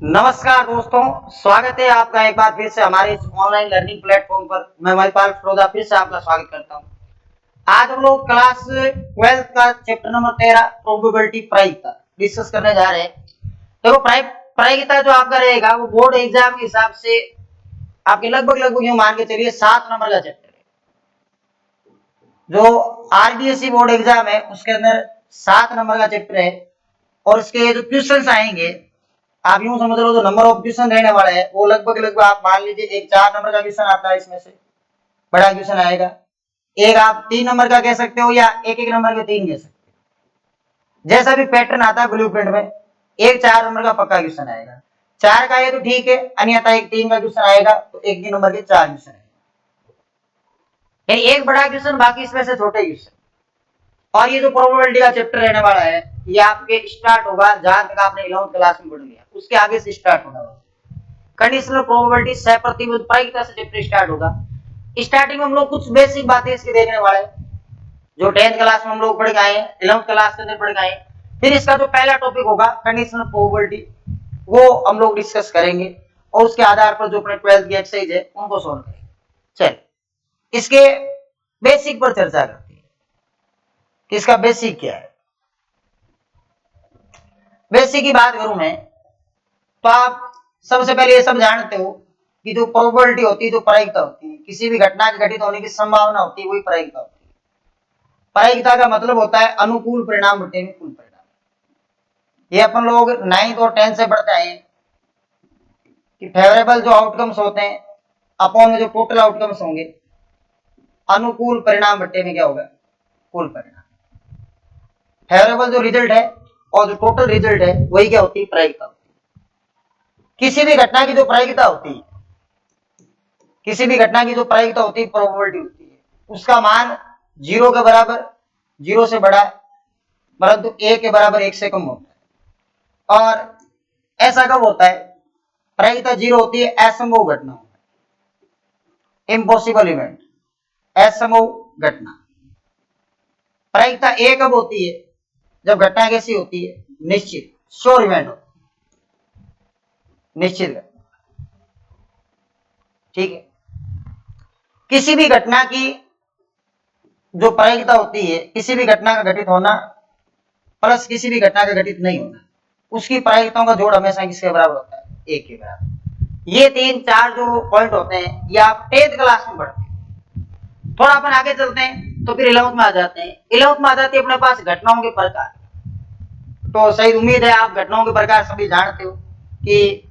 नमस्कार दोस्तों, स्वागत है आपका एक बार फिर से हमारे इस ऑनलाइन लर्निंग प्लेटफॉर्म पर। मैं महिपाल फिरोजा फिर से आपका स्वागत करता हूं। आज हम लोग क्लास 12 का चैप्टर नंबर 13 प्रोबेबिलिटी प्रायिकता डिस्कस करने जा रहे हैं। देखो प्रायिकता जो आपका रहेगा वो बोर्ड एग्जाम के हिसाब से आपके लगभग यूं मान के चलिए 7 नंबर का चैप्टर है। जो आरबीएसई बोर्ड एग्जाम है उसके अंदर 7 नंबर का चैप्टर है और इसके जो क्वेश्चंस आएंगे आप यूं समझ लो, जो नंबर ऑफ क्वेश्चन रहने वाले हैं वो लगभग आप मान लीजिए एक 4 नंबर का क्वेश्चन आता है, इसमें से बड़ा क्वेश्चन आएगा। एक आप 3 नंबर का कह सकते हो या एक नंबर के 3 कह सकते हो, जैसा भी पैटर्न आता है ब्लूप्रिंट में। एक 4 नंबर का पक्का क्वेश्चन आएगा, 4 का है तो ठीक है, अन्यथा एक 3 का क्वेश्चन आएगा तो एक 3 नंबर के 4 क्वेश्चन आएगा, यानी एक बड़ा क्वेश्चन बाकी इसमें से छोटे क्वेश्चन। और ये जो प्रोबेबिलिटी का चैप्टर रहने वाला है ये आपके स्टार्ट होगा जहां तक आपने 11th क्लास में पढ़ लिया उसके आगे से स्टार्ट होगा। कंडीशनल प्रोबेबिलिटी सहप्रतिबंध प्रायिकता से चैप्टर स्टार्ट होगा। स्टार्टिंग में हम लोग कुछ बेसिक बातें इसकी देखने वाले हैं जो 10th क्लास में हम लोग पढ़ गए हैं, 11th क्लास के अंदर पढ़ गए हैं। फिर इसका जो पहला टॉपिक होगा कंडीशनल प्रोबेबिलिटी वो हम लोग डिस्कस करेंगे और उसके आधार पर जो अपने 12th की एक्सरसाइज है उनको सॉल्व करेंगे। चलिए इसके बेसिक पर चर्चा करते हैं कि इसका बेसिक क्या है। बेसिक की बात करूं मैं तो आप सबसे पहले ये सब जानते हो कि जो प्रोबेबिलिटी होती है, जो प्रायिकता होती है, किसी भी घटना के घटित होने की संभावना होती है वही प्रायिकता होती है। प्रायिकता का मतलब होता है अनुकूल परिणाम बटे में कुल परिणाम। ये अपन लोग 9th और 10th से पढ़ते आए हैं कि फेवरेबल जो आउटकम्स होते हैं अपॉन में जो टोटल आउटकम्स होंगे, अनुकूल परिणाम बटे में क्या होगा, कुल परिणाम। फेवरेबल जो रिजल्ट है और जो टोटल रिजल्ट है वही क्या होती है, प्रायिकता होती है। किसी भी घटना की जो प्रायिकता होती है, किसी भी घटना की जो प्रायिकता होती है, प्रोबेबिलिटी होती है, उसका मान 0 के बराबर, 0 से बड़ा है, परंतु 1 के बराबर 1 से कम होता है। और ऐसा कब होता है, प्रायिकता 0 होती है असंभव घटना, इम्पॉसिबल इवेंट, असंभव घटना। प्रायिकता 1 कब होती है, जब घटना कैसी होती है, निश्चित, श्योर इवेंट होती है, निश्चित घटना। ठीक है, किसी भी घटना की जो प्रायिकता होती है, किसी भी घटना का घटित होना प्लस किसी भी घटना का घटित नहीं होना, उसकी प्रायिकताओं का जोड़ हमेशा किसके बराबर होता है, 1 के बराबर। ये 3-4 जो पॉइंट होते हैं ये आप 10th क्लास में पढ़ते हैं। थोड़ा अपन आगे चलते हैं तो फिर 11th में आ जाते हैं। 11th में आ जाते हैं अपने पास घटनाओं के प्रकार। तो सही उम्मीद है आप घटनाओं के प्रकार सभी जानते हो कि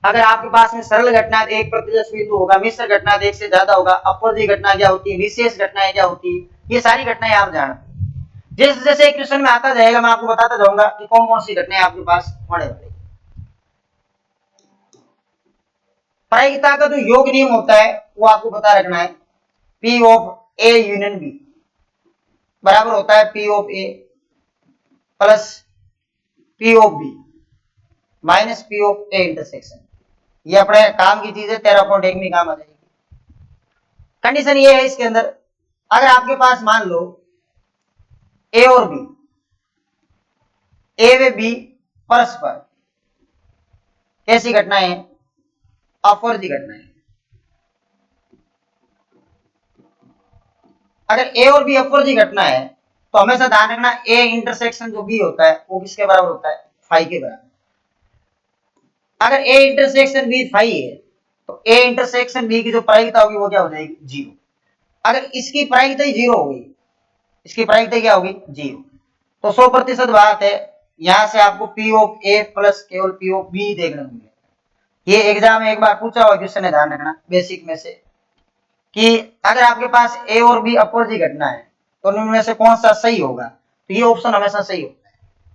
अगर आपके पास में सरल घटना 1 प्रतिशत बिंदु होगा, मिश्र घटना 1 से ज्यादा होगा, अपवर्ती घटना क्या होती है, विशेष घटनाएं क्या होती है, ये सारी घटनाएं आप जानते हैं। जैसे जैसे क्वेश्चन में आता जाएगा मैं आपको बताता जाऊंगा कि कौन कौन सी घटनाएं आपके पास होने वाली। प्रायिकता का जो योग नियम होता है वो आपको पता रखना है। P of A union B बराबर होता है P of A plus P of B minus P of A intersection. ये अपने काम की चीज है, 13.1 में काम आ जाएगी। कंडीशन ये है इसके अंदर, अगर आपके पास मान लो ए और बी, ए व बी परस्पर कैसी घटनाएं हैं, अपवर्ती घटनाएं। अगर ए और बी अपवर्ती घटना है तो हमेशा ध्यान रखना ए इंटरसेक्शन जो बी होता है वो किसके बराबर होता है, फाइव के बराबर। अगर ए इंटरसेक्शन बी फाइव है तो ए इंटरसेक्शन बी की जो प्रायिकता होगी वो क्या हो जाएगी, 0। अगर इसकी प्रायिकता ही 0 होगी, इसकी प्रायिकता क्या होगी, 0, तो 100% बात है यहां से आपको P ऑफ A प्लस केवल P ऑफ B देखने को मिलेगा। ये एग्जाम में एक बार पूछा हुआ क्वेश्चन है, ध्यान रखना बेसिक में से कि अगर आपके पास A और B अपवर्ती घटना है तो उनमें से कौन सा सही होगा, तो ये ऑप्शन हमेशा सही होता है।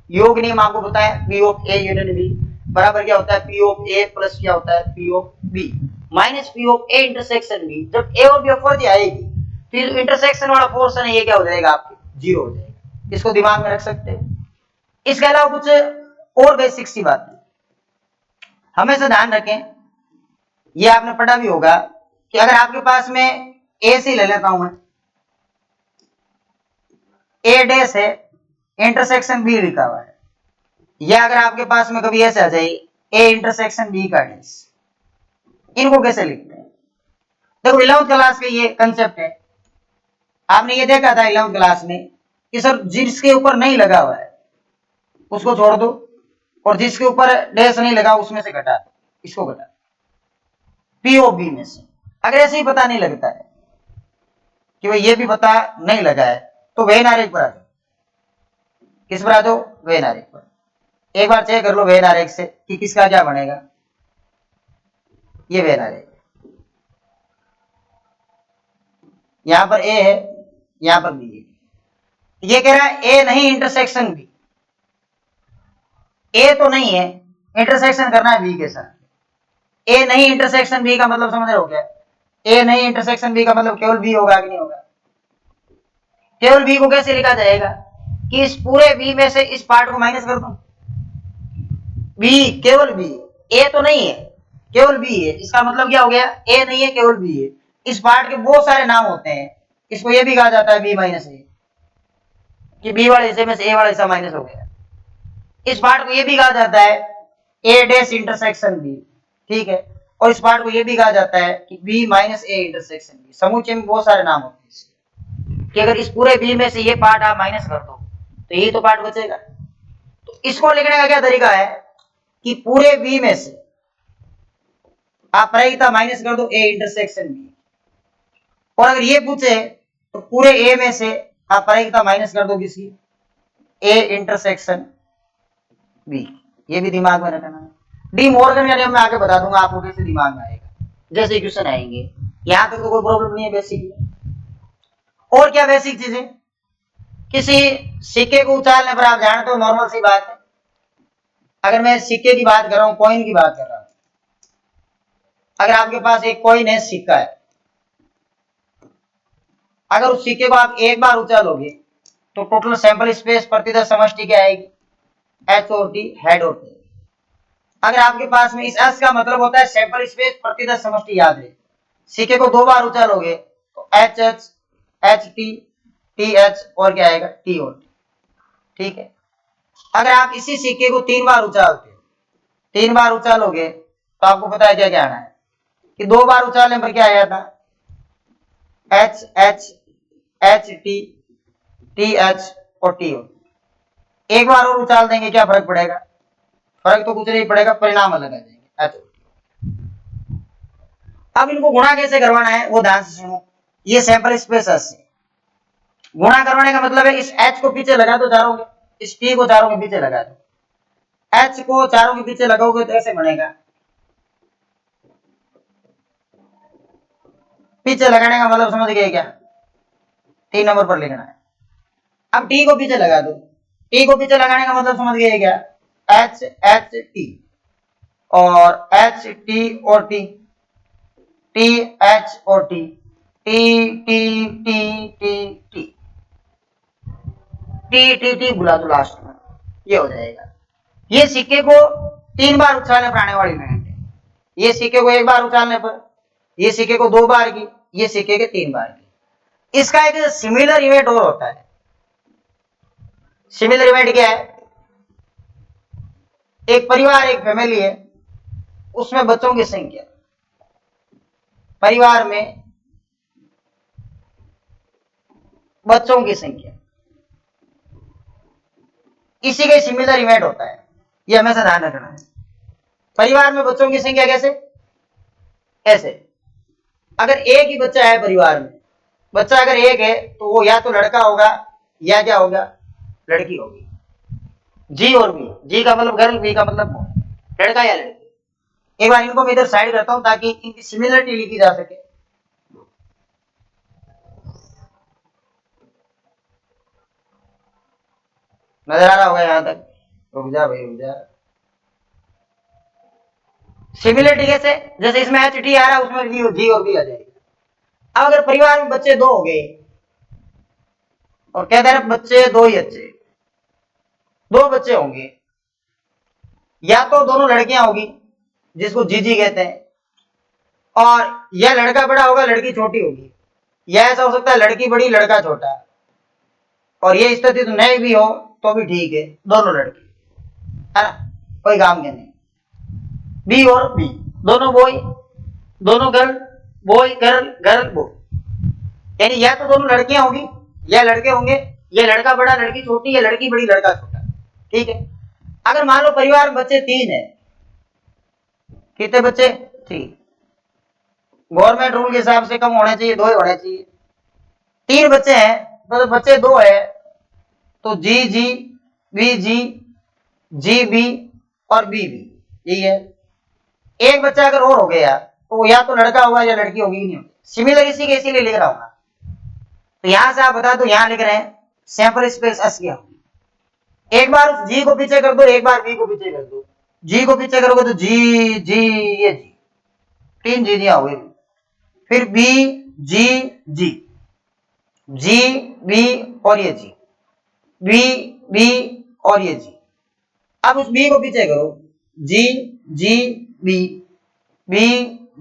योग नियम आपको पता है P of A union B बराबर क्या होता है, P ऑफ A प्लस क्या होता है, P of B minus P of A intersection B। जब A और B अपवर्ती आएगी फिर इंटरसेक्शन वाला पोर्शन है ये क्या हो जाएगा, आपकी 0 हो जाएगा। इसको दिमाग में रख सकते हैं। इसके अलावा कुछ और बेसिक सी बात हमेशा ध्यान रखें, ये आपने पढ़ा भी होगा कि अगर आपके पास में ए से ले लेता हूं मैं, ए डैश है, इंटरसेक्शन बी लिखा हुआ है, या अगर आपके पास में कभी ऐसे आ जाए ए इंटरसेक्शन बी का डैश। इनको कैसे लिखते हैं? देखो 11वीं क्लास का ये कंसेप्ट है, आपने ये देखा था 11वीं क्लास में कि सर जिसके ऊपर नहीं लगा हुआ है उसको छोड़ दो, और जिसके ऊपर डैश नहीं लगा उसमें से घटा दो, इसको घटा पी ओ बी में से। अगर ऐसे ही पता नहीं लगता है कि भाई ये भी पता नहीं लगा है तो वेन आरेख पर आ जाओ। किस पर आ जाओ? वेन आरेख पर। एक बार चेक कर लो वेन आरेख से कि किसका क्या बनेगा। ये वेन आरेख, यहां पर ए है, यहां पर बी है। ये कह रहा है ए नहीं इंटरसेक्शन बी। ए तो नहीं है, इंटरसेक्शन करना है बी के साथ। ए नहीं इंटरसेक्शन बी का मतलब समझ रहे हो क्या? ए नहीं इंटरसेक्शन बी का मतलब केवल बी होगा कि नहीं होगा? केवल बी को कैसे लिखा जाएगा कि इस पूरे बी में से इस पार्ट को माइनस कर दो। बी, केवल बी, ए तो नहीं है, केवल बी है। इसका मतलब क्या हो गया? ए नहीं है, केवल बी है। इस पार्ट के बहुत सारे नाम होते हैं, इसको ये भी कहा जाता है बी माइनस ए, कि बी वाले हिस्से में से ए वाला हिस्सा माइनस हो गया। इस पार्ट को ये भी कहा जाता है ए डैश इंटरसेक्शन बी, ठीक है। और इस पार्ट को ये भी कहा जाता है कि B minus A intersection B. समूचे में बहुत सारे नाम होते हैं कि अगर इस पूरे बी में से ये पार्ट आप माइनस कर दो तो यही तो पार्ट बचेगा। तो इसको लिखने का क्या तरीका है कि पूरे बी में से आप प्रायिकता माइनस कर दो ए इंटरसेक्शन बी, और अगर ये पूछे तो पूरे ए में से आप प्रायिकता माइनस कर दो किसकी? A intersection B. ये भी दिमाग में रखना है। डी मॉर्गन का नियम मैं आगे बता दूंगा आपको कैसे दिमाग में आएगा, जैसे क्वेश्चन आएंगे। यहां तक तो कोई प्रॉब्लम नहीं है बेसिक। और क्या बेसिक चीजें? किसी सिक्के को उछालने पर आप जानते हो नॉर्मल सी बात है, अगर मैं सिक्के की बात कर रहा हूं, कॉइन की बात कर रहा हूं, अगर आपके पास एक कॉइन है, सिक्का है, अगर उस सिक्के को आप एक बार उछालोगे तो टोटल सैंपल स्पेस प्रतिदर समष्टि क्या आएगी? एच और टी, हेड और टी। अगर आपके पास में इस एस का मतलब होता है सैंपल स्पेस प्रतिदर समष्टि, याद है। सिक्के को दो बार उछालोगे तो H H, H T, T H, और क्या आएगा? टी और टी, ठीक है। अगर आप इसी सिक्के को 3 बार उछालते हो, 3 बार उछालोगे तो आपको पता है क्या क्या आना है कि 2 बार उछालने पर क्या आया था? H H, H T, T H और टी ओ। एक बार और उछाल देंगे, क्या फर्क पड़ेगा? फर्क तो कुछ नहीं पड़ेगा, परिणाम अलग आ जाएंगे, एच ओ टी। अब इनको गुणा कैसे करवाना है वो ध्यान से सुनो। ये सैंपल स्पेस से गुणा करवाने का मतलब है इस एच को पीछे लगा दो चारों के, इस टी को चारों के पीछे लगा दो। एच को चारों के पीछे लगाओगे तो ऐसे बनेगा। पीछे लगाने का मतलब समझ गए क्या? 3 नंबर पर लिखना है। अब टी को पीछे लगा दो, टी को पीछे लगाने का मतलब समझ गए क्या? एच एच टी, और एच टी और टी, टी एच और T, T T T T T, T T T बुला दो लास्ट में, ये हो जाएगा। ये सिक्के को 3 बार उछालने पर आने वाली इवेंट है। ये सिक्के को 1 बार उछालने पर, ये सिक्के को 2 बार की, ये सिक्के के 3 बार की। इसका एक सिमिलर इवेंट और होता है। सिमिलर इवेंट क्या है? एक परिवार, एक फैमिली है, उसमें बच्चों की संख्या, परिवार में बच्चों की संख्या, इसी का सिमिलर इवेंट होता है। ये हमेशा ध्यान रखना है। परिवार में बच्चों की संख्या कैसे? ऐसे, अगर एक ही बच्चा है परिवार में, बच्चा अगर एक है तो वो या तो लड़का होगा या क्या होगा? लड़की होगी। जी और बी, जी का मतलब गर्ल, बी का मतलब लड़का या लड़की। एक बार इनको मैं इधर साइड करता हूं ताकि इनकी सिमिलरिटी लिखी जा सके। नजर आ रहा होगा यहां तक? रुक जा भाई, रुक जा। सिमिलरिटी कैसे? जैसे इसमें एच टी आ रहा है, उसमें जी और बी आ जाएगा। अब अगर परिवार में बच्चे 2 हो गए और कहते हैं बच्चे 2 ही अच्छे, 2 बच्चे होंगे, या तो दोनों लड़कियां होगी जिसको जीजी कहते हैं, और यह लड़का बड़ा होगा, लड़की छोटी होगी, या ऐसा हो सकता है लड़की बड़ी लड़का छोटा, और ये स्थिति तो नहीं भी हो तो भी ठीक है, दोनों लड़के, है ना, कोई काम के नहीं। बी और बी, दोनों बॉय, दोनों girl, boy girl, girl boy, यानी या तो दोनों लड़कियां होंगी या लड़के होंगे, या लड़का बड़ा लड़की छोटी, या लड़की बड़ी लड़का छोटा। ठीक है। अगर मान लो परिवार में बच्चे 3 है, कितने बच्चे? 3। गवर्नमेंट रूल के हिसाब से कम होने चाहिए, 2 ही होने चाहिए। 3 बच्चे हैं तो बच्चे 2 है तो जी जी, बी जी, जी बी और बी बी, यही है। एक बच्चा अगर और हो गया तो या तो लड़का होगा या लड़की होगी, नहीं होगी। सिमिलर इसी के इसीलिए लिख रहा हूं। तो यहां से आप बता दो, यहां लिख रहे हैं सैंपल स्पेस एस किया। एक बार उस जी को पीछे कर दो, एक बार बी को पीछे कर दो। जी को पीछे करोगे तो जी जी, ये जी, 3 जी हो गई। फिर बी जी जी, जी बी और ये जी, बी बी और ये जी। अब उस बी को पीछे करो, G G B, B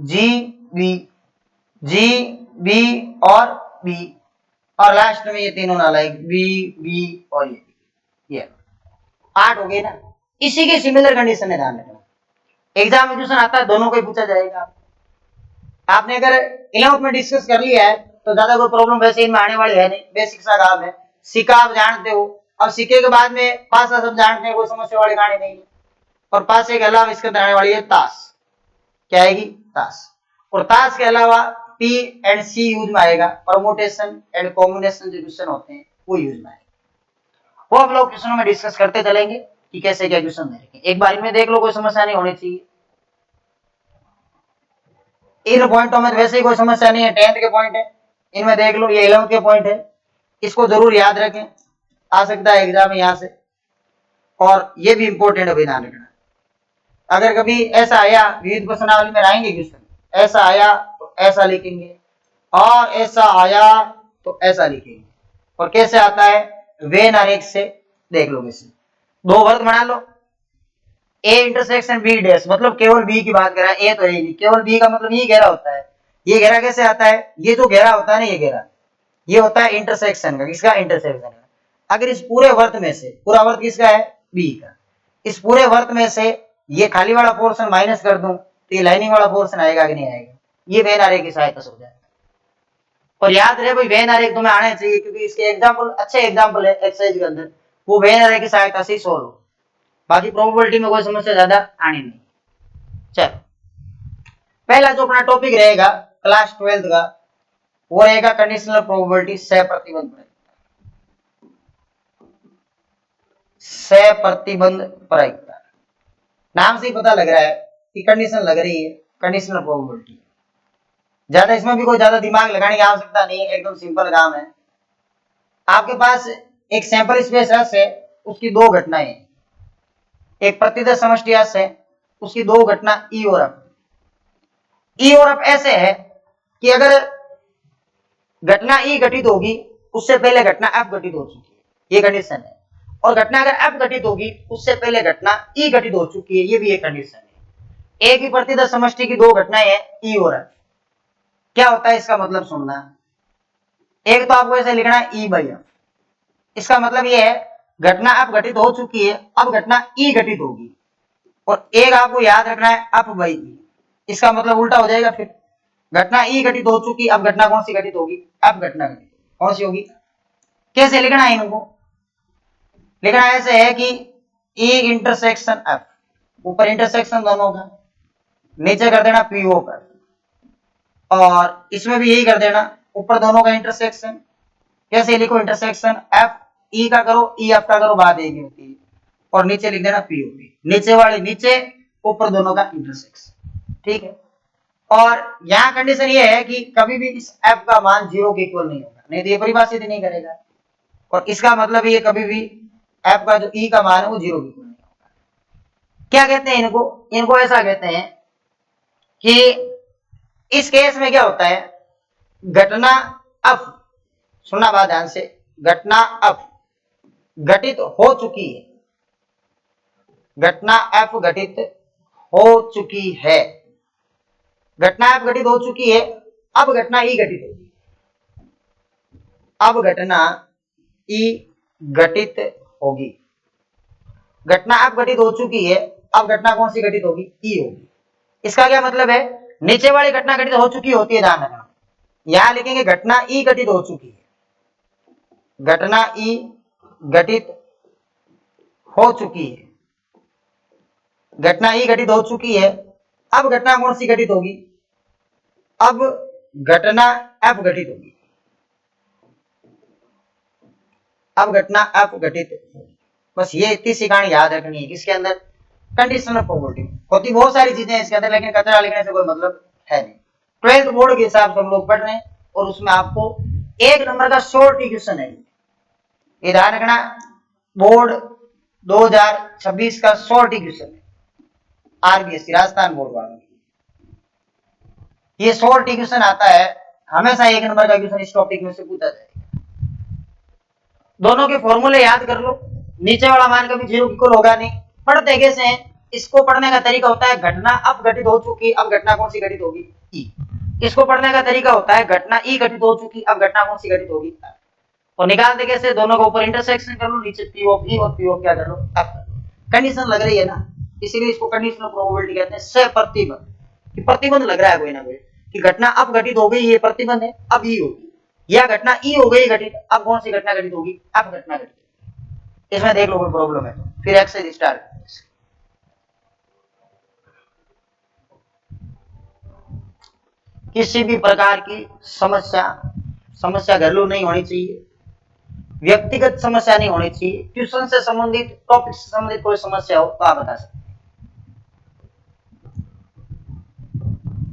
G B, G B और बी, और लास्ट में ये तीनों नालायक बी बी और ये 8 हो गए ना। इसी के सिमिलर कंडीशन है, ध्यान रखना। एग्जाम में क्वेश्चन आता है, दोनों को ही पूछा जाएगा। आपने अगर 11th में डिस्कस कर लिया है तो ज्यादा कोई प्रॉब्लम वैसे इनमें आने वाली है नहीं, बेसिक सा काम है। सिक्का आप जानते हो, और सिक्के के बाद में पासा सब जानते हैं, कोई समस्या वाली कहानी नहीं है। और पासे के अलावा इसके अंदर आने वाली है ताश, क्या आएगी? ताश। और ताश के अलावा पी एंड सी यूज में आएगा, परमोटेशन एंड कॉम्बिनेशन जो क्वेश्चन होते हैं वो यूज में आएगा। वो हम लोग क्वेश्चनों में डिस्कस करते चलेंगे कि कैसे क्या क्वेश्चन देंगे। एक बार में देख लो, कोई समस्या नहीं होनी चाहिए। इन पॉइंटों में वैसे ही कोई समस्या नहीं है, 10th के पॉइंट है, इनमें देख लो। ये 11th के पॉइंट है, इसको जरूर याद रखें, आ सकता है एग्जाम में यहां से। और ये भी इंपॉर्टेंट है, ध्यान रखना। अगर कभी ऐसा आया, विविध प्रश्नावली में आएंगे क्वेश्चन, ऐसा आया तो ऐसा लिखेंगे, और ऐसा आया तो ऐसा लिखेंगे। और कैसे आता है? वेन आरेख से देख लो। किसी 2 वर्ग बना लो, ए इंटरसेक्शन बी डैश, मतलब केवल बी की बात कर रहा है, ए तो है नहीं, केवल बी का मतलब ये घेरा होता है। ये घेरा कैसे आता है? ये जो घेरा होता है ना, ये घेरा, ये होता है इंटरसेक्शन का। किसका? इंटरसेक्शन का। अगर इस पूरे वर्त में से, पूरा वर्त किसका है? बी का, इस पूरे वर्त में से ये खाली वाला पोर्शन माइनस कर दूं तो ये लाइनिंग वाला पोर्शन आएगा कि नहीं आएगा? ये वेन आरेख की सहायता से हो जाएगा। और याद रहे भाई, वेन आरेख तुम्हें आना चाहिए, क्योंकि इसके एग्जाम्पल अच्छे एग्जाम्पल है एक्सरसाइज के अंदर, वो वेन आरेख की सहायता से ही सोल्व हो। बाकी प्रोबेबिलिटी में कोई समस्या ज्यादा आनी नहीं। चलो, पहला जो अपना टॉपिक रहेगा क्लास 12th का, वो रहेगा कंडीशनल प्रोबेबिलिटी, सह प्रतिबंध प्रायिकता। सह प्रतिबंध प्रायिकता, नाम से ही पता लग रहा है कि कंडीशन लग रही है, कंडीशनल प्रोबेबिलिटी। ज्यादा इसमें भी कोई ज्यादा दिमाग लगाने की आवश्यकता नहीं है, एकदम सिंपल काम है। आपके पास एक सैंपल स्पेस एस है, उसकी 2 घटनाएं हैं। एक प्रतिदर्श समष्टि एस है, उसकी 2 घटना ई और एफ। ई और एफ ऐसे है कि अगर घटना ई घटित होगी उससे पहले घटना एफ घटित हो चुकी है, ये कंडीशन है। और घटना अगर एफ घटित होगी उससे पहले घटना ई घटित हो चुकी है, ये भी एक कंडीशन है। एक ही प्रतिदर्श समष्टि की 2 घटनाएं हैं, ई और एफ। क्या होता है इसका मतलब सुनना। एक तो आपको ऐसे लिखना है ई बाई एफ, इसका मतलब ये है घटना एफ घटित हो चुकी है, अब घटना ई घटित होगी। और एक आपको याद रखना है एफ बाई ई, इसका मतलब उल्टा हो जाएगा। फिर घटना ई घटित हो चुकी, अब घटना कौन सी घटित होगी? एफ घटना घटित कौन सी होगी? कैसे लिखना है इनको? लिखना ऐसे है कि ई इंटरसेक्शन एफ, ऊपर इंटरसेक्शन दोनों का, नीचे कर देना पी ओ पर, और इसमें भी यही कर देना, ऊपर दोनों का इंटरसेक्शन। कैसे लिखो? इंटरसेक्शन एफ ई का करो, ई एफ का करो, बात एक ही होती है। और नीचे लिख देना पी ओ पी, नीचे वाले नीचे, ऊपर दोनों का इंटरसेक्शन। ठीक है। और यहाँ कंडीशन ये है कि कभी भी इस एफ का मान 0 के इक्वल नहीं होगा, नहीं तो ये परिभाषित नहीं करेगा। और इसका मतलब ये कभी भी एफ का जो ई का मान है वो 0 के इक्वल नहीं होगा। क्या कहते हैं इनको? इनको ऐसा कहते हैं कि इस केस में क्या होता है, घटना एफ, सुनना बात ध्यान से, घटना एफ घटित हो चुकी है, घटना एफ घटित हो चुकी है, घटना एफ घटित हो चुकी है, अब घटना ई घटित होगी, अब घटना ई घटित होगी। घटना एफ घटित हो चुकी है, अब घटना कौन सी घटित होगी? ई होगी। इसका क्या मतलब है, नीचे वाली घटना घटित हो चुकी होती है, ध्यान रखना। यहां लिखेंगे घटना ई घटित हो चुकी है, घटना ई घटित हो चुकी है, घटना ई घटित हो चुकी है। अब घटना कौन सी घटित होगी, अब घटना एफ घटित होगी, अब घटना एफ घटित होगी। बस ये इतनी सी कहानी याद रखनी है। किसके अंदर, कंडीशनल प्रोबेबिलिटी होती बहुत सारी चीजें इसके अंदर, लेकिन कचरा लिखने से कोई मतलब है नहीं। 12th बोर्ड के हिसाब से हम लोग पढ़ रहे हैं और उसमें आपको 1 नंबर का शॉर्ट क्वेश्चन है, ये ध्यान रखना। बोर्ड 2026 का शॉर्ट क्वेश्चन है, आरबीएससी राजस्थान बोर्ड वालों, ये शॉर्ट क्वेश्चन आता है हमेशा। 1 नंबर का क्वेश्चन इस टॉपिक में से पूछा जाएगा। दोनों के फॉर्मूले याद कर लो, नीचे वाला मान कभी 0 इक्वल होगा नहीं। पढ़ते कैसे हैं, इसको पढ़ने का तरीका होता है घटना अब घटित हो चुकी, अब घटना कौन सी घटित होगी, ई। इसको पढ़ने का तरीका होता है घटना ई घटित हो चुकी, अब घटना कौन सी घटित होगी, और निकालते कैसे, दोनों का ऊपर इंटरसेक्शन कर लो, नीचे पी ऑफ ई और पी ऑफ क्या कर लो, एफ। कंडीशन लग रही है ना, इसीलिए इसको कंडीशनल प्रोबेबिलिटी कहते हैं। सप्रतिबंध, कि प्रतिबंध लग रहा है कोई ना कोई, कि घटना अब घटित हो गई, ये प्रतिबंध है, अब ई होगी, या घटना ई हो गई घटित, अब कौन सी घटना घटित होगी, अब घटना घटित। इसमें देख लो कोई प्रॉब्लम है तो फिर एक्सरसाइज स्टार्ट। किसी भी प्रकार की समस्या घरेलू नहीं होनी चाहिए, व्यक्तिगत समस्या नहीं होनी चाहिए, ट्यूशन से संबंधित, टॉपिक से संबंधित कोई समस्या हो तो आप बता सकते।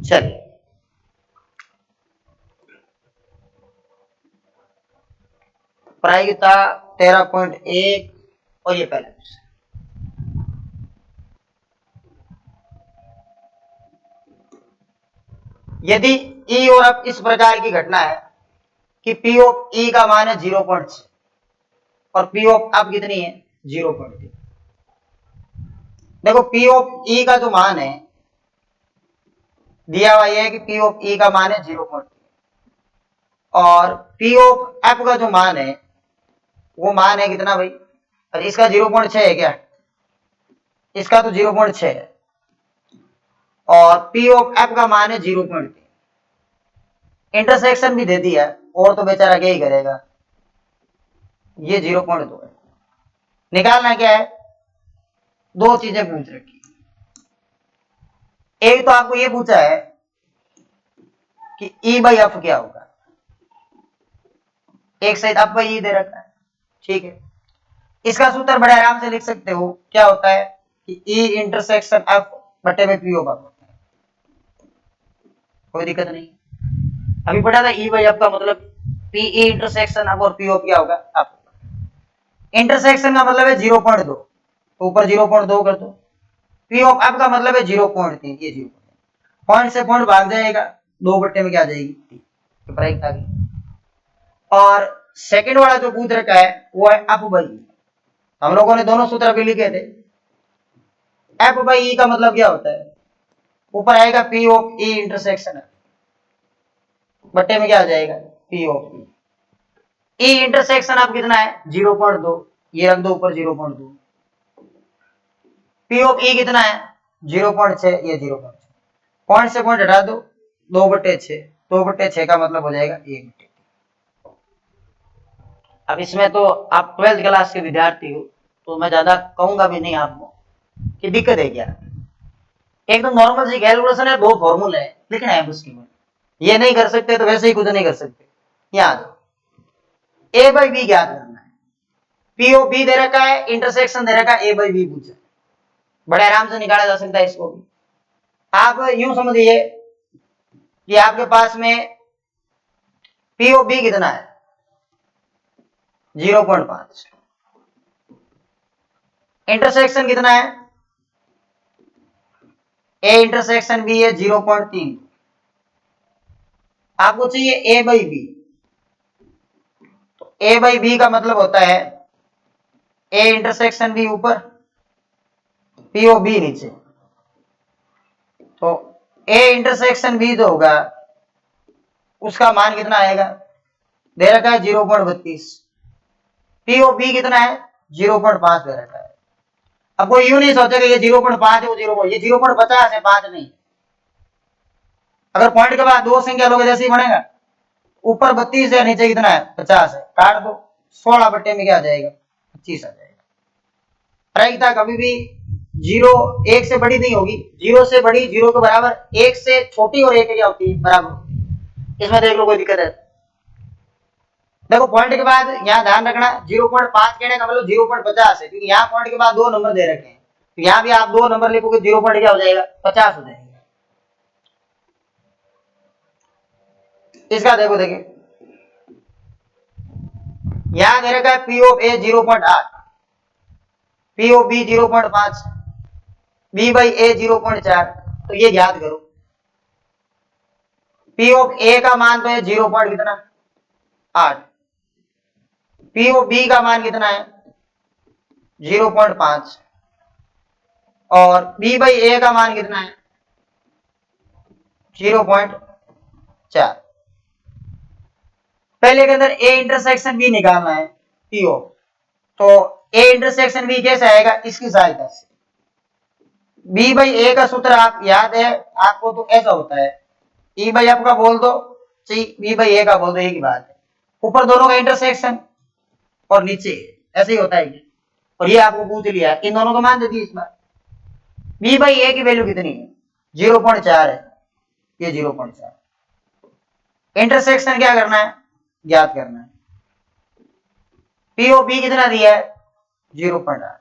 चलिए, प्रायिकता 13.1 और ये पहला क्वेश्चन। यदि ई और एफ इस प्रकार की घटना है कि पी ऑफ ई का मान है 0.6 और पी ऑफ एफ कितनी है 0.3। देखो पी ऑफ ई का जो मान है दिया हुआ यह है कि पी ऑफ ई का मान है 0.3 और पी ऑफ एफ का जो मान है वो मान है कितना भाई, और इसका 0.6 है क्या, इसका तो 0.6 है और पी ऑफ एफ का मान है 0.3। इंटरसेक्शन भी दे दिया और तो बेचारा क्या ही करेगा, ये 0.2 है। निकालना क्या है, दो चीजें पूछ रखी। एक तो आपको ये पूछा है कि ई बाई एफ क्या होगा, एक साइड एफ बाई ई दे रखा है, ठीक है। इसका सूत्र बड़े आराम से लिख सकते हो, क्या होता है कि ई इंटरसेक्शन एफ बटे में पी ऑफ एफ होता है, कोई दिक्कत नहीं। अभी पढ़ा था ई बाई एफ का मतलब पी ई इंटरसेक्शन एफ और पी ऑफ क्या होगा एफ। इंटरसेक्शन का मतलब है 0.2 तो ऊपर 0.2 कर दो, पी ऑफ एफ का मतलब है 0.3, ये 0 पॉइंट से पॉइंट भाग जाएगा, 2 बट्टे में क्या आ जाएगी 3, तो प्राइक आ गई। और सेकंड वाला जो पूछ रखा है वो है एफ बाई ई। हम लोगों ने दोनों सूत्र भी लिखे थे। एफ बाई ई का मतलब क्या होता है, ऊपर आएगा पी ऑफ ई इंटरसेक्शन बट्टे में क्या आ जाएगा P of E. E intersection आप कितना है 0.2, ये रख दो ऊपर 0.2। पी ऑफ ई कितना है 0.6, ये 0.6। पॉइंट से पॉइंट हटा दो, 2/6, 2/6 का मतलब हो जाएगा 1/3। अब इसमें तो आप 12th क्लास के विद्यार्थी हो तो मैं ज्यादा कहूंगा भी नहीं आपको कि दिक्कत है क्या। एकदम नॉर्मल सी कैलकुलेशन है, 2 फॉर्मूले है, लिखना है उसके बाद। ये नहीं कर सकते तो वैसे ही कुछ नहीं कर सकते। याद ए बाई बी ज्ञात करना है, पी ओ बी दे रखा है, इंटरसेक्शन दे रखा है, ए बाई बी पूछा, बड़े आराम से निकाला जा सकता है इसको भी। आप यूं समझिए कि आपके पास में पी ओ बी कितना है 0.5, इंटरसेक्शन कितना है ए इंटरसेक्शन बी है 0.3, आपको चाहिए ए बाई बी। तो ए बाई बी का मतलब होता है ए इंटरसेक्शन बी ऊपर, पी ओ बी नीचे। तो ए इंटरसेक्शन बी जो होगा उसका मान कितना आएगा, दे रखा है 0.32, पी ओ बी कितना है 0.5 दे रखा है। अब कोई यूं नहीं सोचेगा ये 0.5 है वो 0, ये 0.50 है 5 नहीं, अगर पॉइंट के बाद दो संख्या लोगे जैसे ही बढ़ेगा, ऊपर 32 है नीचे कितना है 50 है, काट दो 16 बट्टे में क्या आ जाएगा 25 आ जाएगा। प्रायिकता कभी भी 0 1 से बड़ी नहीं होगी, 0 से बड़ी 0 के बराबर, 1 से छोटी और 1 क्या होती है बराबर होती है। इसमें देख लो कोई दिक्कत है? देखो पॉइंट के बाद यहाँ ध्यान रखना 0.5 कहने का मतलब 0.50 है, क्योंकि यहाँ पॉइंट के बाद दो नंबर दे रखे हैं, तो यहाँ भी आप दो नंबर लिखोगे 0 क्या हो जाएगा 50 हो जाएगा। इसका देखो देखिए यहां दे रखा है P of A 0.8, P of B 0.5, B by A 0.4, तो ये याद करो पी ऑफ ए का मान तो है 0. कितना 8, पी ऑफ बी का मान कितना है 0.5 और बी बाई ए का मान कितना है 0.4। पहले के अंदर ए इंटरसेक्शन बी निकालना है पीओ, तो ए इंटरसेक्शन बी कैसे आएगा इसकी सहायता से। बी बाई ए का सूत्र आप याद है आपको, तो ऐसा होता है ई बाई आपका बोल दो, बी बाई ए का बोल दो, एक ही बात है। ऊपर दोनों का इंटरसेक्शन और नीचे ऐसे ही होता है, और ये आपको पूछ लिया इन दोनों को मान दे दिए इस बार। बी बाई ए की वैल्यू कितनी है 0.4 है, ये 0.4। इंटरसेक्शन क्या करना है ज्ञात करना है। पी ओ बी कितना दिया है 0.8,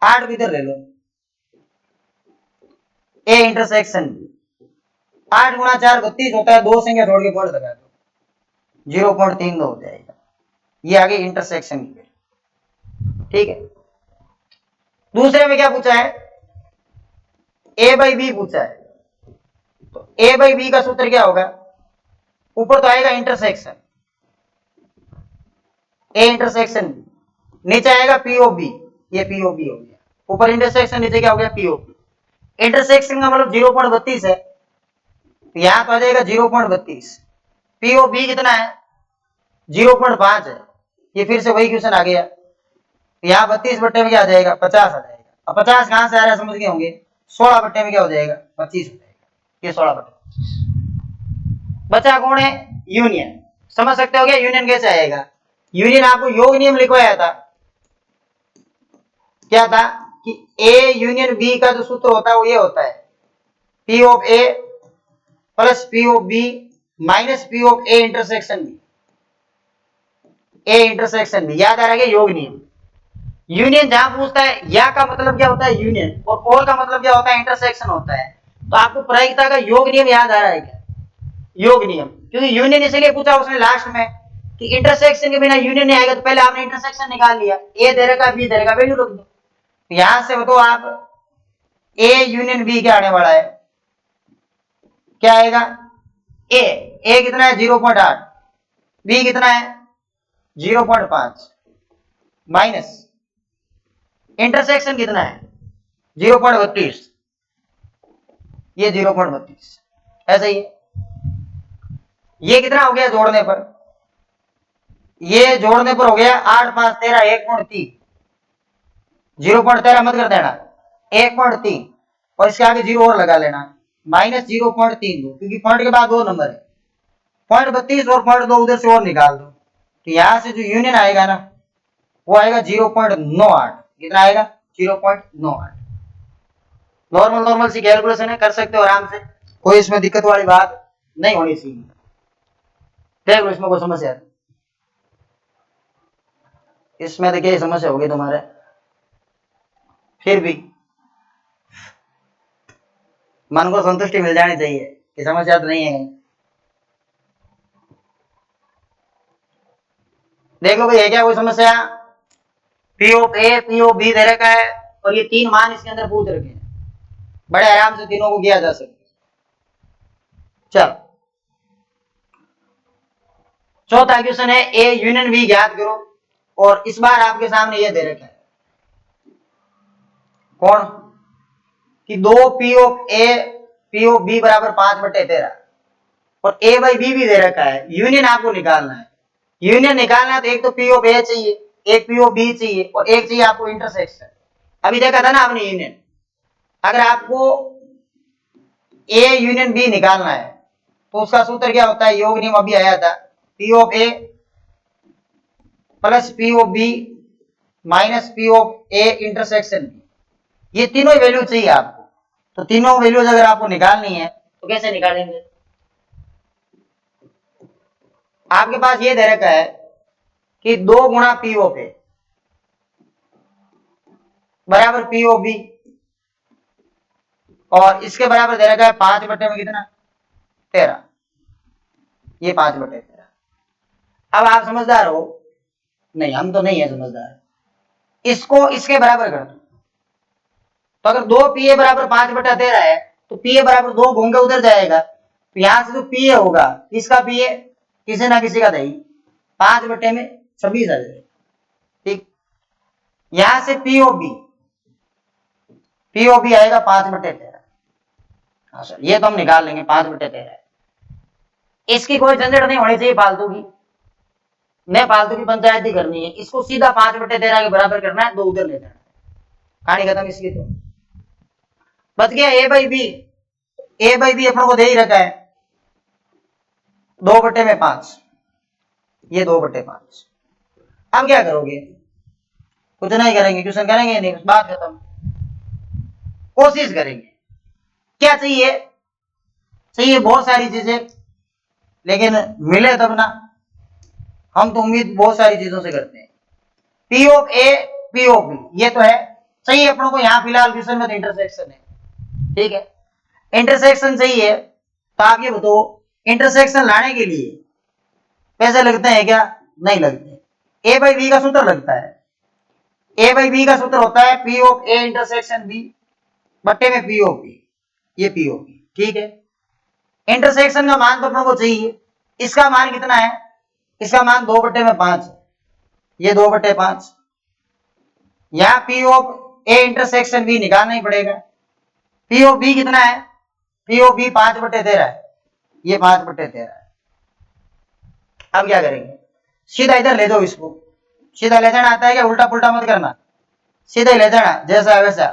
8 इधर ले लो, ए इंटरसेक्शन 8 गुणा 4 32 होता है, दो संख्या छोड़ के पॉइंट लगा दो 0.32 हो जाएगा। ये आगे इंटरसेक्शन की वैल्यू, ठीक है। दूसरे में क्या पूछा है ए बाई बी पूछा है, तो ए बाई बी का सूत्र क्या होगा, ऊपर तो आएगा इंटरसेक्शन ए इंटरसेक्शन बी, नीचे आएगा पी ओ बी, ये पी ओ बी हो गया, ऊपर इंटरसेक्शन नीचे क्या हो गया पी ओ बी। इंटरसेक्शन का मतलब 0.32 है, तो यहां पर आ जाएगा 0.32। पी ओ बी कितना है 0.5 है, ये फिर से वही क्वेश्चन आ गया, यहाँ 32 बट्टे में क्या आ जाएगा 50 आ जाएगा। अब 50 कहां से आ रहा है समझ गए होंगे, 16 बट्टे में क्या हो जाएगा 25 हो जाएगा, ये 16 बट्टे। बचा कौन है यूनियन, समझ सकते हो क्या यूनियन कैसे आएगा। यूनियन आपको योग नियम लिखवाया था, क्या था कि ए यूनियन बी का जो सूत्र होता है वो ये होता है P of A plus P of B minus P of A intersection B, A intersection B, याद आ रहा है योग नियम। यूनियन जहां पूछता है या का मतलब क्या होता है यूनियन, और का मतलब क्या होता है इंटरसेक्शन होता है, तो आपको प्रायिकता का योग नियम याद आ रहा है क्या, योग नियम, क्योंकि यूनियन इसलिए पूछा उसने लास्ट में कि इंटरसेक्शन के बिना यूनियन नहीं आएगा, तो पहले आपने इंटरसेक्शन निकाल लिया, ए दे रखा बी दे रखा, वैल्यू रख दो। यहां से बताओ आप ए यूनियन बी क्या आने वाला है, क्या आएगा ए कितना है 0.8, बी कितना है 0.5 माइनस इंटरसेक्शन कितना है 0.32, ये 0.32 ऐसा ही है। ये कितना हो गया जोड़ने पर, ये जोड़ने पर हो गया 8 5 13 1.3, 0.13 मत कर देना 1.3, और इसके आगे 0 और लगा लेना माइनस 0.32, क्योंकि पॉइंट के बाद दो नंबर है, पॉइंट 32 और पॉइंट 2 उधर से और निकाल दो, तो यहां से जो यूनियन आएगा ना वो आएगा 0.98, कितना आएगा 0.98। नॉर्मल नॉर्मल सी कैलकुलेशन है, कर सकते हो आराम से, कोई इसमें दिक्कत वाली बात नहीं होनी चाहिए। देख लो इसमें कोई समस्या, इसमें देखिए समस्या होगी तुम्हारे, फिर भी मन को संतुष्टि मिल जानी चाहिए कि समस्या तो नहीं है कहीं। देखो भाई है क्या कोई समस्या, P of A P of B दे रखा है और ये तीन मान इसके अंदर पूछ रखे हैं, बड़े आराम से तीनों को किया जा सकता है। चलो चौथा क्वेश्चन है ए यूनियन बी ज्ञात करो, और इस बार आपके सामने ये दे रखा है कौन कि दो P of A P of B बराबर 5/13 और ए बाई बी भी दे रखा है, यूनियन आपको निकालना है। यूनियन निकालना है तो एक तो पी ऑफ ए चाहिए, एक पी ऑफ बी चाहिए, और एक चाहिए आपको इंटरसेक्शन। अभी देखा था ना आपने यूनियन, अगर आपको ए यूनियन बी निकालना है तो उसका सूत्र क्या होता है, योग नियम अभी आया था, P of A plus P of B minus P of A intersection B. ये तीनों वैल्यू चाहिए आपको। तो तीनों वैल्यूज अगर आपको निकालनी है तो कैसे निकालेंगे? आपके पास ये दे रखा है कि 2 गुणा पी ऑफ ए बराबर पी ऑफ बी, और इसके बराबर दे रखा है 5 बटे में कितना, 13। ये 5 बटे 13। अब आप समझदार हो? नहीं, हम तो नहीं है समझदार। इसको इसके बराबर कर दो, तो अगर 2 पी ए बराबर 5 बटा 13 है तो पी ए बराबर 2 घूम के उधर जाएगा, तो यहां से जो पी ए होगा किसका पी ए, किसी ना किसी का दही, 5 बटे में 26 आ जाएगा। ठीक, यहां से पी ओ बी आएगा 5 बटे 13। हाँ सर, ये तो हम निकाल लेंगे 5 बटे 13। इसकी कोई झंझट नहीं होनी चाहिए फालतू की, नहीं फालतू की पंचायत ही करनी है। इसको सीधा 5 बटे 13 के बराबर करना है, 2 उधर ले जाना है, कहानी खत्म इसकी। तो बच गया A by B. A by B अपनों को दे ही रखा है 2 बटे में 5, ये 2 बटे 5। अब क्या करोगे? कुछ नहीं करेंगे, क्वेश्चन करेंगे नहीं, बात खत्म। कोशिश करेंगे। क्या चाहिए? चाहिए बहुत सारी चीजें, लेकिन मिले तब ना। हम तो उम्मीद बहुत सारी चीजों से करते हैं। P of A P of B ये तो है, चाहिए अपनों को। यहां फिलहाल क्वेश्चन में तो इंटरसेक्शन है, ठीक है, इंटरसेक्शन चाहिए। तो आप ये बताओ, इंटरसेक्शन लाने के लिए पैसे लगते हैं क्या? नहीं लगते। ए बाई बी का सूत्र लगता है। ए बाई बी का सूत्र होता है P of A intersection B बट्टे में पी ऑफ बी, ये पी ऑफ बी, ठीक है। इंटरसेक्शन का मान तो अपनों को चाहिए। इसका मान कितना है? इसका मान 2 बटे में 5, ये 2 बटे 5। यहां P of A intersection B निकालना ही पड़ेगा। पी ऑफ बी कितना है? पी ऑफ बी 5 बटे 13 है, ये 5 बटे 13 है। अब क्या करेंगे? सीधा इधर ले जाओ इसको। सीधा ले जाना आता है क्या? उल्टा पुल्टा मत करना, सीधे ले जाना जैसा है वैसा।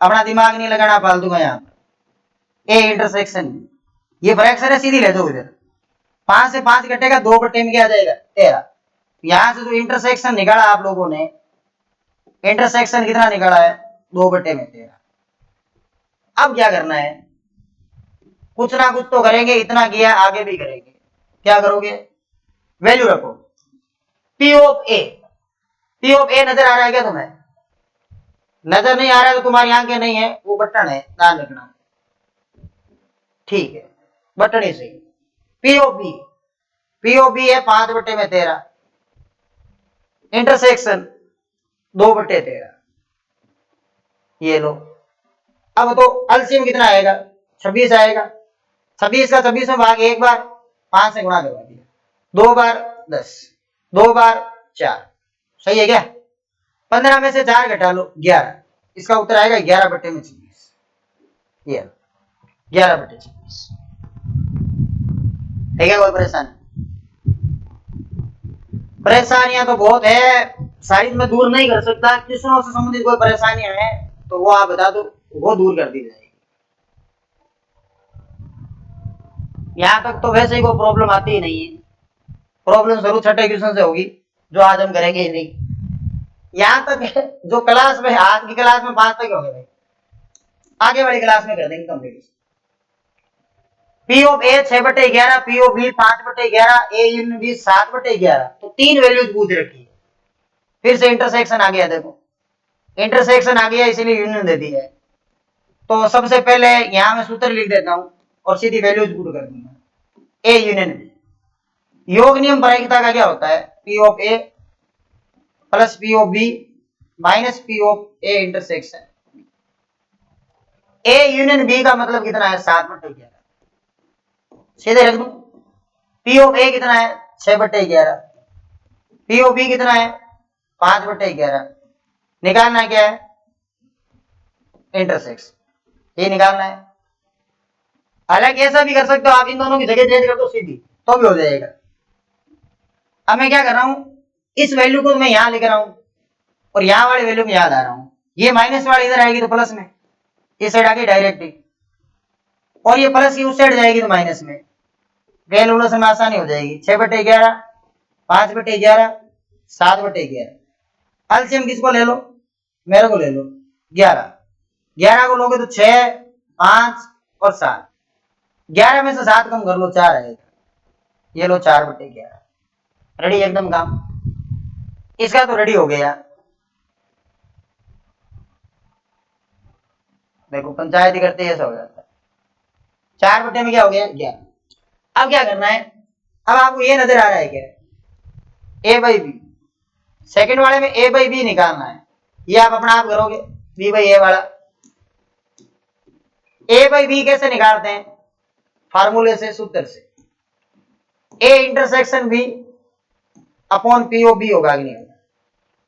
अपना दिमाग नहीं लगाना फालतू का। यहाँ पर ए इंटरसेक्शन बी, ये फ्रैक्शन है, सीधी ले जाओ इधर। 5 से 5 घटेगा, 2 बटे में क्या आ जाएगा? 13। यहां से जो इंटरसेक्शन निकाला आप लोगों ने, इंटरसेक्शन कितना निकाला है? 2 बटे में 13। अब क्या करना है? कुछ ना कुछ तो करेंगे, इतना किया आगे भी करेंगे। क्या करोगे? वैल्यू रखो P of A. P of A नजर आ रहा है क्या तुम्हें? नजर नहीं आ रहा है तो तुम्हारी आंखें नहीं है, वो बटन है, ध्यान रखना, ठीक है, बटन ही सही। P of B, P of B है 5 बटे में 13, इंटरसेक्शन 2 बटे 13, ये लो। अब तो एलसीएम कितना आएगा? 26 आएगा। 26 का 26 में भाग एक बार, 5 से गुणा करवा दिया, 2 बार 10, 2 बार 4, सही है क्या? 15 में से 4 घटा लो 11, इसका उत्तर आएगा 11 बटे में 26, ये 11 बटे 26। ठीक है, कोई परेशानी? परेशानियां तो बहुत है, सारी मैं दूर नहीं कर सकता। क्वेश्चनों से संबंधित कोई परेशानियां हैं तो वो आप बता दो, वो दूर कर दी जाएगी। यहां तक तो वैसे ही कोई प्रॉब्लम आती ही नहीं है। प्रॉब्लम जरूर छठे क्वेश्चन से होगी, जो आज हम करेंगे ही नहीं। यहां तक जो क्लास में, आज की क्लास में 5 तक हो गए भाई, आगे वाली क्लास में कर देंगे कंप्लीट। पी ऑफ ए 6 बटे 11, पी ऑफ बी 5 बटे 11, ए यूनियन बी 7 बटे 11। तो 3 वैल्यूज पूछ रखी है। फिर से इंटरसेक्शन आ गया, देखो इंटरसेक्शन आ गया, इसीलिए यूनियन दे दी है। तो सबसे पहले यहां मैं सूत्र लिख देता हूं और सीधी वैल्यूज पुट कर दूंगा, ए यूनियन बी। योग नियम प्रायिकता का क्या होता है? P of A plus P of B minus P of A intersection. A union B का मतलब कितना है? 7 बटे 11, सीधे रख दू। पी ऑफ ए कितना है? 6 बटे 11। पी ऑफ बी कितना है? 5 बटे 11। निकालना क्या है? इंटरसेक्शन, ये निकालना है। हालांकि ऐसा भी कर सकते हो आप, इन दोनों की जगह चेंज कर दो सीधी, तो भी हो जाएगा। अब मैं क्या कर रहा हूं, इस वैल्यू को मैं यहां लिख रहा हूं और यहां वाली वैल्यू में याद आ रहा हूं। ये माइनस वाली इधर आएगी तो प्लस में, इस साइड आ गई डायरेक्ट ही, और ये प्लस की उस साइड जाएगी तो माइनस में। कैलकुलेशन में आसानी हो जाएगी। 6/11, 5/11, 7/11। एलसीएम किसको ले लो, मेरे को ले लो 11। 11 को लोगे तो 6, 5 और 7। 11 में से 7 कम कर लो, 4 है। ये लो 4/11। रेडी एकदम काम। इसका तो रेडी हो गया। देखो पंचायती करते ऐसा हो जाता है। 4 बटे में क्या हो गया 11। अब क्या करना है, अब आपको ये नजर आ रहा है क्या, a/b। सेकंड वाले में a/b निकालना है। ये आप अपना आप करोगे, b/a वाला। a/b कैसे निकालते हैं, फार्मूले से, सूत्र से। a intersection b upon POB होगा कि नहीं होगा।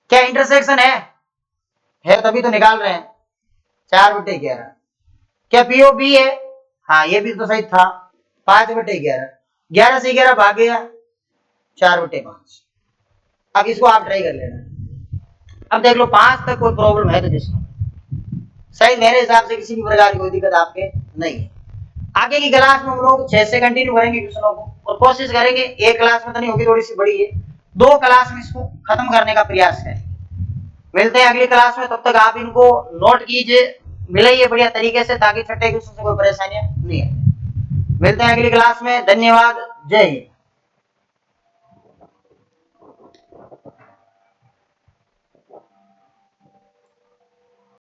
क्या इंटरसेक्शन है तभी तो निकाल रहे हैं। 4/11। क्या POB है, हाँ ये भी तो सही था। 5/11। 11 से 11 भाग गया, 4/5। अब इसको आप ट्राई कर लेना। अब देख लो 5 तक कोई प्रॉब्लम है तो जिसमें सही, मेरे हिसाब से किसी भी प्रकार की कोई दिक्कत आपके नहीं है। आगे की क्लास में हम लोग 6 से कंटिन्यू करेंगे क्वेश्चनों को, और कोशिश करेंगे एक क्लास में तो नहीं होगी, थोड़ी सी बड़ी है, 2 क्लास में इसको खत्म करने का प्रयास करेंगे। मिलते हैं अगली क्लास में, तब तक आप इनको नोट कीजिए, मिलाइए बढ़िया तरीके से, ताकि छठे क्वेश्चन से कोई परेशानियां नहीं है। मिलते हैं अगली क्लास में। धन्यवाद। जय हिंद।